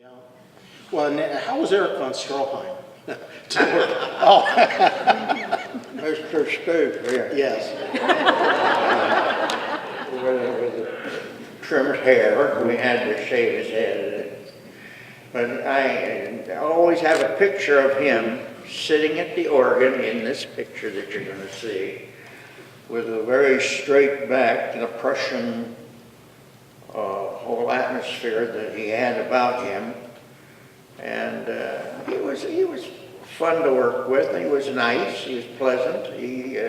Yeah. Well, and how was Eric von Stroheim? Oh. Mr. Stoop, yeah. Yes. With the trimmed hair, we had to shave his head. But I always have a picture of him sitting at the organ in this picture that you're going to see, with a very straight back, the Prussian whole atmosphere that he had about him. And he was fun to work with. He was nice. He was pleasant. He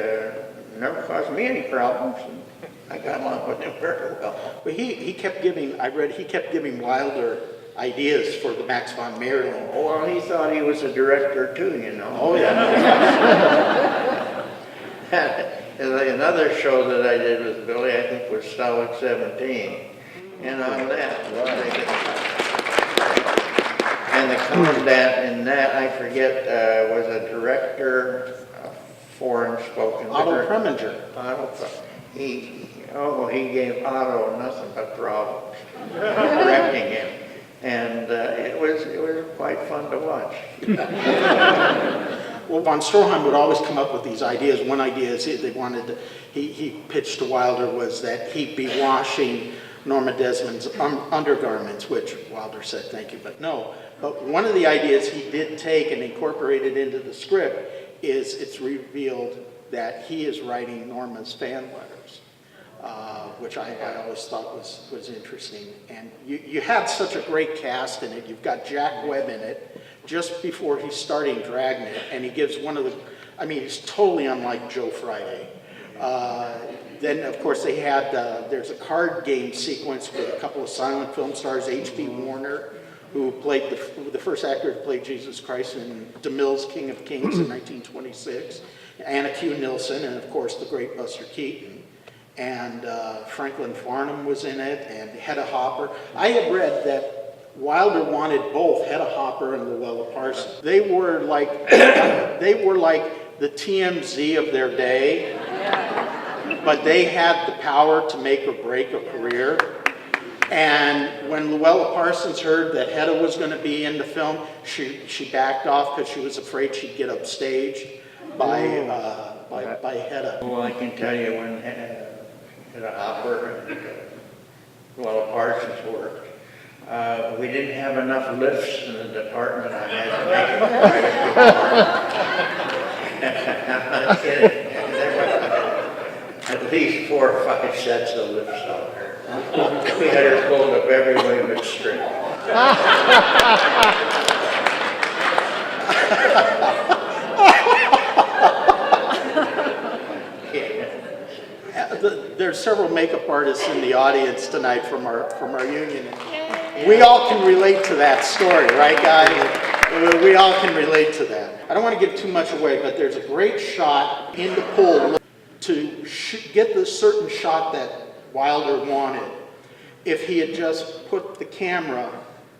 never caused me any problems. And I got along with him very well. But he kept giving, I read, he kept giving Wilder ideas for the Max von Marilyn. Oh, well, he thought he was a director too, you know. Oh, yeah. Another show that I did with Billy, I think, was Stalag 17. And on that, and the commandant in that, I forget, was a director, foreign spoken. Otto Preminger. He gave Otto nothing but problems, directing him. And it was quite fun to watch. Well, von Stroheim would always come up with these ideas. One idea is he pitched to Wilder was that he'd be washing Norma Desmond's undergarments, which Wilder said, thank you, but no. But one of the ideas he did take and incorporated into the script is it's revealed that he is writing Norma's fan letters, which I always thought was interesting. And you had such a great cast in it. You've got Jack Webb in it just before he's starting Dragnet, and he gives one of the, I mean, he's totally unlike Joe Friday. Then, of course, they had, there's a card game sequence with a couple of silent film stars, H.B. Warner, who played the first actor who played Jesus Christ in DeMille's King of Kings in 1926, Anna Q. Nilsson, and of course the great Buster Keaton. And Franklin Farnham was in it, and Hedda Hopper. I had read that Wilder wanted both Hedda Hopper and Luella Parsons. They were like the TMZ of their day, but they had the power to make or break a career. And when Luella Parsons heard that Hedda was going to be in the film, she backed off because she was afraid she'd get upstaged by Hedda. Well, I can tell you when Hedda Hopper and Luella Parsons worked, we didn't have enough lifts in the department. I had to make it. I'm not kidding. There were at least 4 or 5 sets of lifts out there. We had her pulled up every way but straight. There's several makeup artists in the audience tonight from our union. We all can relate to that story, right, guys? We all can relate to that. I don't want to give too much away, but there's a great shot in the pool to get the certain shot that Wilder wanted. If he had just put the camera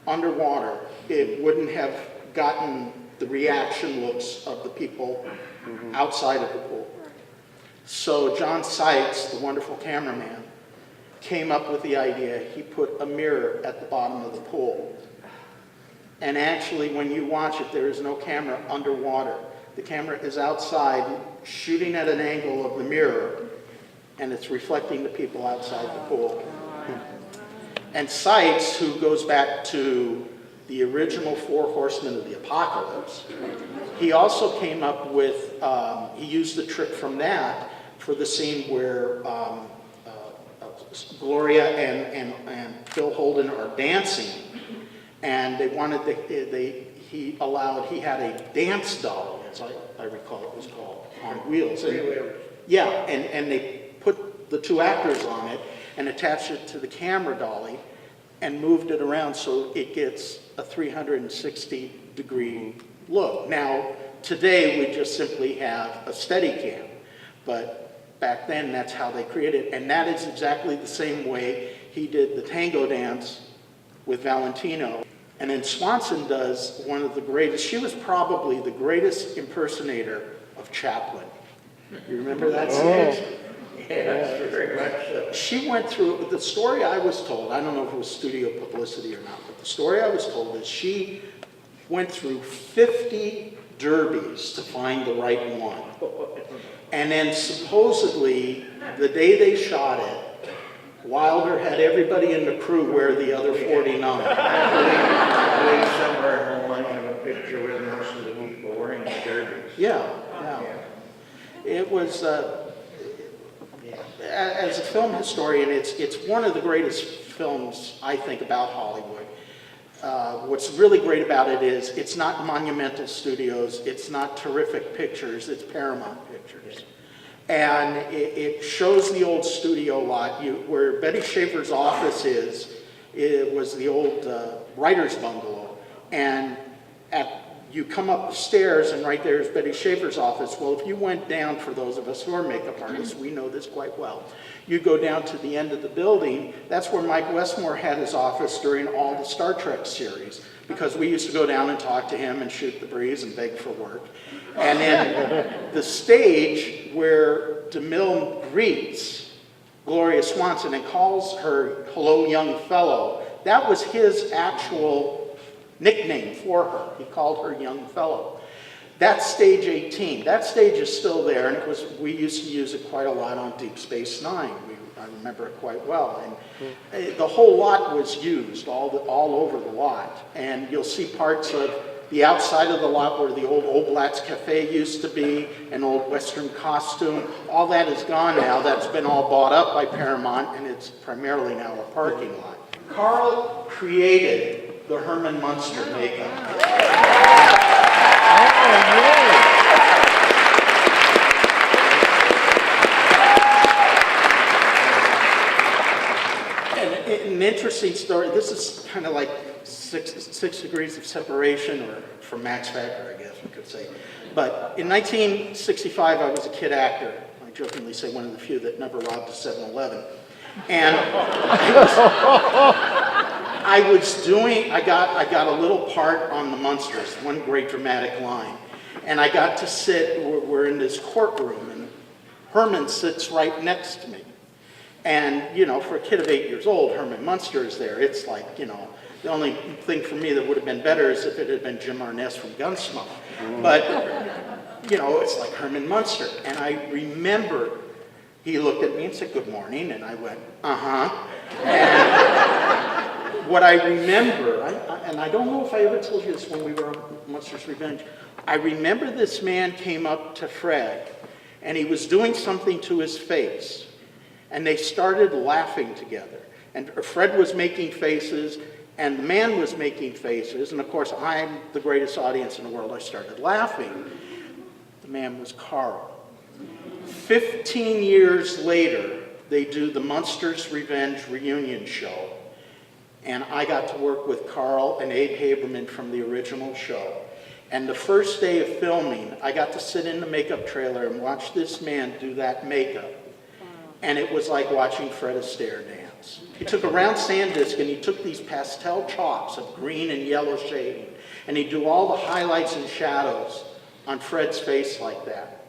underwater, it wouldn't have gotten the reaction looks of the people outside of the pool. So John Seitz, the wonderful cameraman, came up with the idea. He put a mirror at the bottom of the pool. And actually, when you watch it, there is no camera underwater. The camera is outside, shooting at an angle of the mirror, and it's reflecting the people outside the pool. And Seitz, who goes back to the original 4 Horsemen of the Apocalypse, he also came up with, he used the trick from that for the scene where Gloria and Phil Holden are dancing, and they wanted he had a dance doll, as I recall it was called, on wheels. Yeah, and they put the 2 actors on it and attached it to the camera dolly and moved it around so it gets a 360-degree look. Now, today we just simply have a Steadicam, but back then that's how they created it, and that is exactly the same way he did the tango dance with Valentino. And then Swanson does one of the greatest, she was probably the greatest impersonator of Chaplin. You remember that scene? Yes, very much so. She went through, the story I was told, I don't know if it was studio publicity or not, but the story I was told is she went through 50 derbies to find the right one. And then supposedly, the day they shot it, Wilder had everybody in the crew wear the other 49. I believe somewhere at home I have a picture with most of the people wearing the derbies. Yeah. It was, as a film historian, it's one of the greatest films, I think, about Hollywood. What's really great about it is it's not Monumental Studios, it's not Terrific Pictures, it's Paramount Pictures. And it shows the old studio lot. Where Betty Schaefer's office is, it was the old writer's bungalow. And you come up the stairs, and right there is Betty Schaefer's office. Well, if you went down, for those of us who are makeup artists, we know this quite well. You go down to the end of the building, that's where Mike Westmore had his office during all the Star Trek series, because we used to go down and talk to him and shoot the breeze and beg for work. And then the stage where DeMille greets Gloria Swanson and calls her "Hello, young fellow," that was his actual nickname for her. He called her young fellow. That's stage 18. That stage is still there, and we used to use it quite a lot on Deep Space Nine. I remember it quite well. And the whole lot was used, all over the lot. And you'll see parts of the outside of the lot where the old Oblat's Cafe used to be, an old Western costume. All that is gone now. That's been all bought up by Paramount, and it's primarily now a parking lot. Karl created the Herman Munster makeup. An interesting story. This is kind of like six degrees of separation, or from Max Factor, I guess we could say. But in 1965, I was a kid actor. I jokingly say one of the few that never robbed a 7-Eleven. And I got a little part on the Munsters, one great dramatic line. And I got to sit, we're in this courtroom, and Herman sits right next to me. And, you know, for a kid of 8 years old, Herman Munster is there. It's like, you know, the only thing for me that would have been better is if it had been Jim Arness from Gunsmoke. But, you know, it's like Herman Munster. And I remember he looked at me and said, "Good morning." And I went, "Uh-huh." And what I remember, and I don't know if I ever told you this when we were on Munster's Revenge, I remember this man came up to Fred, and he was doing something to his face. And they started laughing together. And Fred was making faces, and the man was making faces. And of course, I'm the greatest audience in the world. I started laughing. The man was Karl. 15 years later, they do the Munsters Revenge reunion show. And I got to work with Karl and Abe Haberman from the original show. And the first day of filming, I got to sit in the makeup trailer and watch this man do that makeup. And it was like watching Fred Astaire dance. He took a round sand disc and he took these pastel chalks of green and yellow shading, and he'd do all the highlights and shadows on Fred's face like that.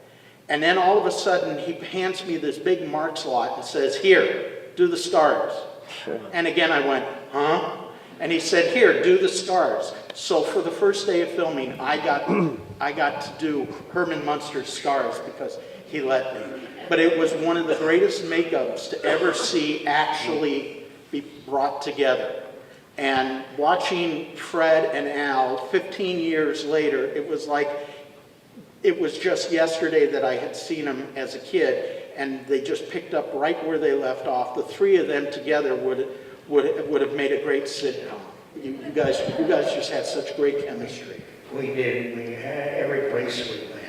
And then all of a sudden, he hands me this big Mark's lot and says, "Here, do the stars." Sure. And again, I went, "Huh?" And he said, "Here, do the stars." So for the first day of filming, I got to do Herman Munster's scars because he let me. But it was one of the greatest makeups to ever see actually be brought together. And watching Fred and Al 15 years later, it was like, it was just yesterday that I had seen them as a kid, and they just picked up right where they left off. The three of them together would have made a great sitcom. You guys just had such great chemistry. We did. We had every place we went.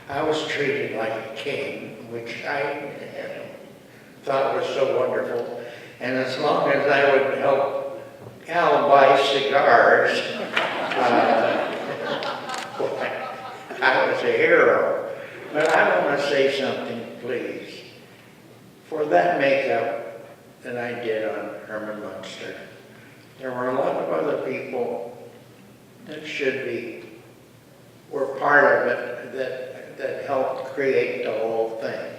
I was treated like a king, which I thought was so wonderful. And as long as I would help Al buy cigars, I was a hero. But I want to say something, please. For that makeup that I did on Herman Munster, there were a lot of other people that were part of it that that helped create the whole thing.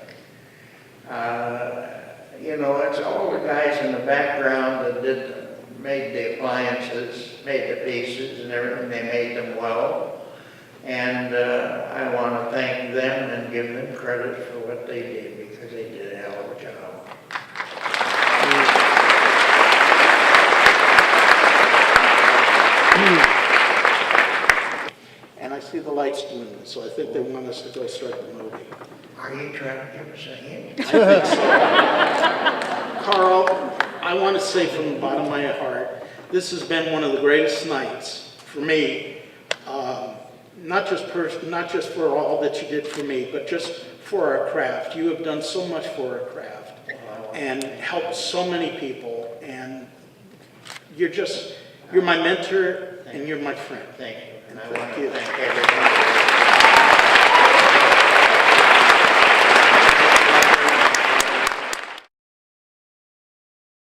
You know, it's all the guys in the background that made the appliances, made the pieces and everything. They made them well. And I want to thank them and give them credit for what they did, because they did a hell of a job. And I see the lights doing this, so I think they want us to go start the movie. Are you trying to give us a hint? I think so. Carl, I want to say from the bottom of my heart, this has been one of the greatest nights for me. Not just for all that you did for me, but just for our craft. You have done so much for our craft and helped so many people. And you're my mentor and you're my friend. Thank you. And I Thank want to you. thank everybody.